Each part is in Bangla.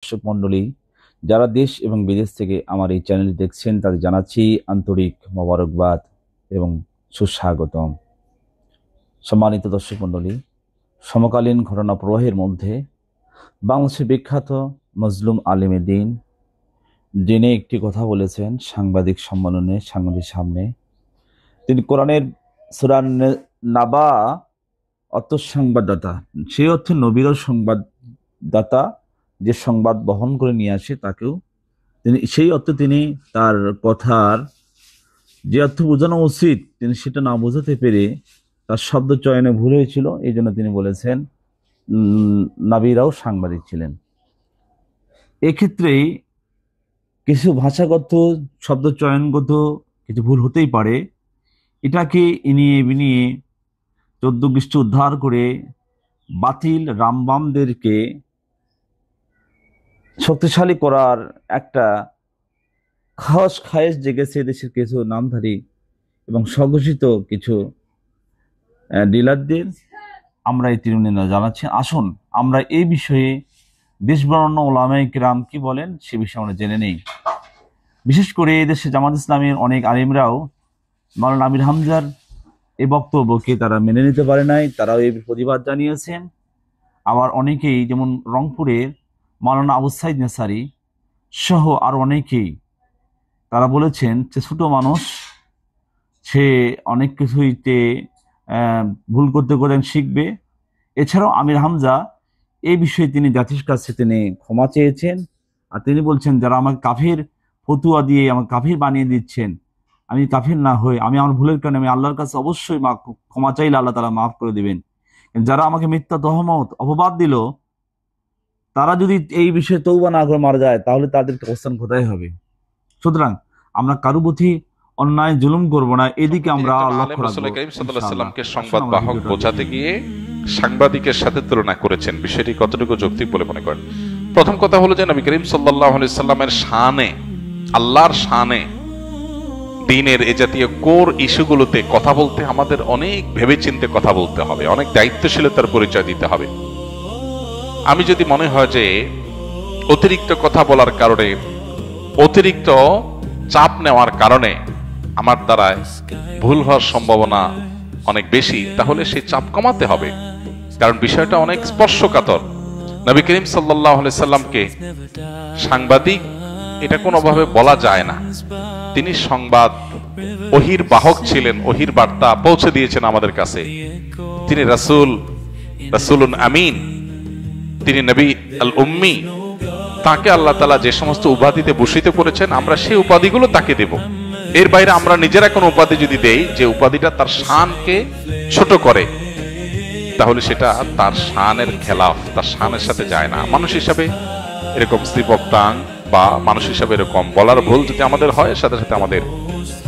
দর্শক মণ্ডলী, যারা দেশ এবং বিদেশ থেকে আমার এই চ্যানেলটি দেখছেন তাদের জানাচ্ছি আন্তরিক মোবারকবাদ এবং সুস্বাগতম। সম্মানিত দর্শক মণ্ডলী, সমকালীন ঘটনা প্রবাহের মধ্যে বাংলাদেশের বিখ্যাত মজলুম আলেমে দ্বীন যিনি একটি কথা বলেছেন সাংবাদিক সম্মেলনে, সাংবাদিক সামনে। তিনি কোরআনের সূরা নাবা অর্থ সংবাদদাতা, সেই অর্থে নবীরও সংবাদদাতা, যে সংবাদ বহন করে নিয়ে আসে তাকেও তিনি সেই অর্থে তিনি তার কথার যে অর্থ বোঝানো উচিত তিনি সেটা না বোঝাতে পেরে তার শব্দ চয়নে ভুল হয়েছিল। এই জন্য তিনি বলেছেন নবীরাও সাংবাদিক ছিলেন। এক্ষেত্রেই কিছু ভাষাগত শব্দ চয়নগত কিছু ভুল হতেই পারে। এটাকে ইনিয়ে বিনিয়ে 14 খ্রিস্ট উদ্ধার করে বাতিল রামবামদেরকে শক্তিশালী করার একটা খায়েশ জেগেছে দেশের কিছু নামধারী এবং স্বঘোষিত কিছু ডিলারদের। আমরা এই তিরুনিন্দা জানাচ্ছি। আসুন আমরা এই বিষয়ে দেশ বরেণ্য ওলামায়ে কিরাম কি বলেন সে বিষয়ে আমরা জেনে নেই। বিশেষ করে এই দেশে জামাত ইসলামের অনেক আলেমরাও মাওলানা আমির হামজার এই বক্তব্যকে তারা মেনে নিতে পারে নাই, তারাও এই প্রতিবাদ জানিয়েছেন। আবার অনেকেই যেমন রংপুরের মাওলানা আবু সাইদ নেসারি সহ আর অনেকেই তারা বলেছেন যে ছোট মানুষ, সে অনেক কিছুইতে ভুল করতে করতে শিখবে। এছাড়াও আমির হামজা এই বিষয়ে তিনি জাতির কাছে তিনি ক্ষমা চেয়েছেন। আর তিনি বলছেন যারা আমাকে কাফির ফতুয়া দিয়ে আমাকে কাফির বানিয়ে দিচ্ছেন, আমি কাফির না হয়ে আমি আমার ভুলের কারণে আমি আল্লাহর কাছে অবশ্যই ক্ষমা চাইলে আল্লাহ তাআলা মাফ করে দিবেন। যারা আমাকে মিথ্যা তহমত অপবাদ দিল, তারা যদি এই বিষয়ে তওবা না করে মারা যায় তাহলে তাদের অবস্থান কোথায় হবে? সুতরাং আমরা কারো প্রতি অন্যায় জুলুম করব না, এদিকে আমরা লক্ষ্য রাখব। রাসূল করিম সাল্লাল্লাহু আলাইহি সাল্লামকে সংবাদ বাহক বোঝাতে গিয়ে সাংবাদিকের সাথে তুলনা করেছেন, বিষয়টি কতটুকু যৌক্তিক বলে মনে করেন? প্রথম কথা হলো যে নবী করিম সাল্লাল্লাহু আলাইহি সাল্লামের শানে, আল্লাহর শানে দ্বীনের এ জাতীয় কোর ইস্যুগুলোতে কথা বলতে আমাদের অনেক ভেবেচিন্তে কথা বলতে হবে, অনেক দায়িত্বশীলতার পরিচয় দিতে হবে। আমি যদি মনে হয় যে অতিরিক্ত কথা বলার কারণে, অতিরিক্ত চাপ নেওয়ার কারণে আমার দ্বারা ভুল হওয়ার সম্ভাবনা অনেক বেশি, তাহলে সেই চাপ কমাতে হবে। কারণ বিষয়টা অনেক স্পর্শকাতর। নবী করিম সাল্লাল্লাহু আলাইহি সাল্লামকে সাংবাদিক এটা কোনোভাবে বলা যায় না। তিনি সংবাদ ওহির বাহক ছিলেন, ওহির বার্তা পৌঁছে দিয়েছেন আমাদের কাছে। তিনি রাসূলুন আমিন, তিনি নবী আল উম্মি। তাকে আল্লাহ তাআলা যে সমস্ত উপাধিতে ভূষিত করেছেন আমরা সেই উপাধিগুলো তাকে দেব। এর বাইরে আমরা নিজেরা কোনো উপাধি যদি দেই যে উপাধিটা তার শানকে ছোট করে, তাহলে সেটা তার শানের খেলাফ, তার শানের সাথে যায় না। মানুষ হিসাবে এরকম শ্রীবক্তাং বা মানুষ হিসাবে এরকম বলার ভুল যদি আমাদের হয়, সাথে সাথে আমাদের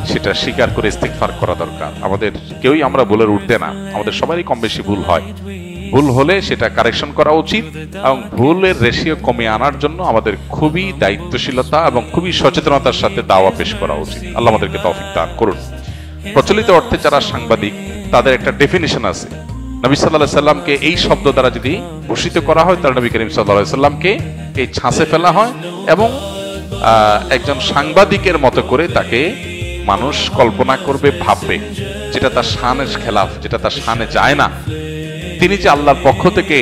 সেটা স্বীকার করে ইস্তিগফার করা দরকার। আমাদের কেউই আমরা ভুলের ঊর্ধ্বে না, আমাদের সবারই কম বেশি ভুল হয়। ভুল হলে সেটা কারেকশন করা উচিত এবং ভুলের রেশিও কমিয়ে আনার জন্য আমাদের খুবই দায়িত্বশীলতা এবং খুবই সচেতনতার সাথে দাওয়া পেশ করা উচিত। আল্লাহ আমাদেরকে তৌফিক দান করুন। প্রচলিত অর্থে যারা সাংবাদিক তাদের একটা ডেফিনিশন আছে। নবী সাল্লাল্লাহু আলাইহি সাল্লামকে এই শব্দ দ্বারা যদি ভূষিত করা হয় তাহলে নবী করিম সাল্লাল্লাহু আলাইহি সাল্লামকে এই ছাঁচে ফেলা হয় এবং একজন সাংবাদিকের মতো করে তাকে মানুষ কল্পনা করবে, ভাববে, যেটা তার শানের খেলাফ, যেটা তার শানে যায় না। তিনি যে আল্লাহর পক্ষ থেকে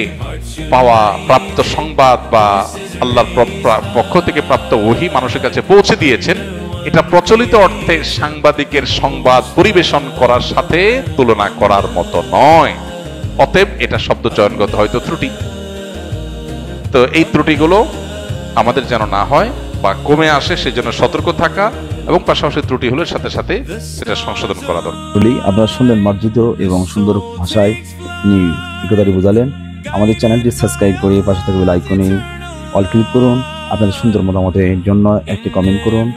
পাওয়া প্রাপ্ত সংবাদ বা আল্লাহর পক্ষ থেকে প্রাপ্ত ওহী মানুষের কাছে পৌঁছে দিয়েছেন, এটা প্রচলিত অর্থে সাংবাদিকের সংবাদ পরিবেশন করার সাথে তুলনা করার মতো নয়। অতএব এটা শব্দ চয়নগত হয়তো ত্রুটি। তো এই ত্রুটিগুলো আমাদের যেন না হয় বা কমে আসে, সেজন্য সতর্ক থাকা এবং পাশাপাশি ত্রুটি হলে সাথে সাথে সেটা সংশোধন করা দরকার। আপনারা শুনলেন মার্জিত এবং সুন্দর ভাষায় তিনি কথাটি বোঝালেন। আমাদের চ্যানেলটি সাবস্ক্রাইব করে পাশে থাকা বেল আইকনে অল ক্লিক করুন। আপনাদের সুন্দর মতামতের জন্য একটি কমেন্ট করুন,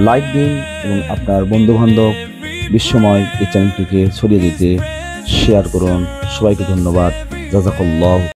লাইক দিন এবং আপনার বন্ধু বান্ধব বিশ্বময় এই চ্যানেলটিকে ছড়িয়ে দিতে শেয়ার করুন। সবাইকে ধন্যবাদ। জাযাকাল্লাহ।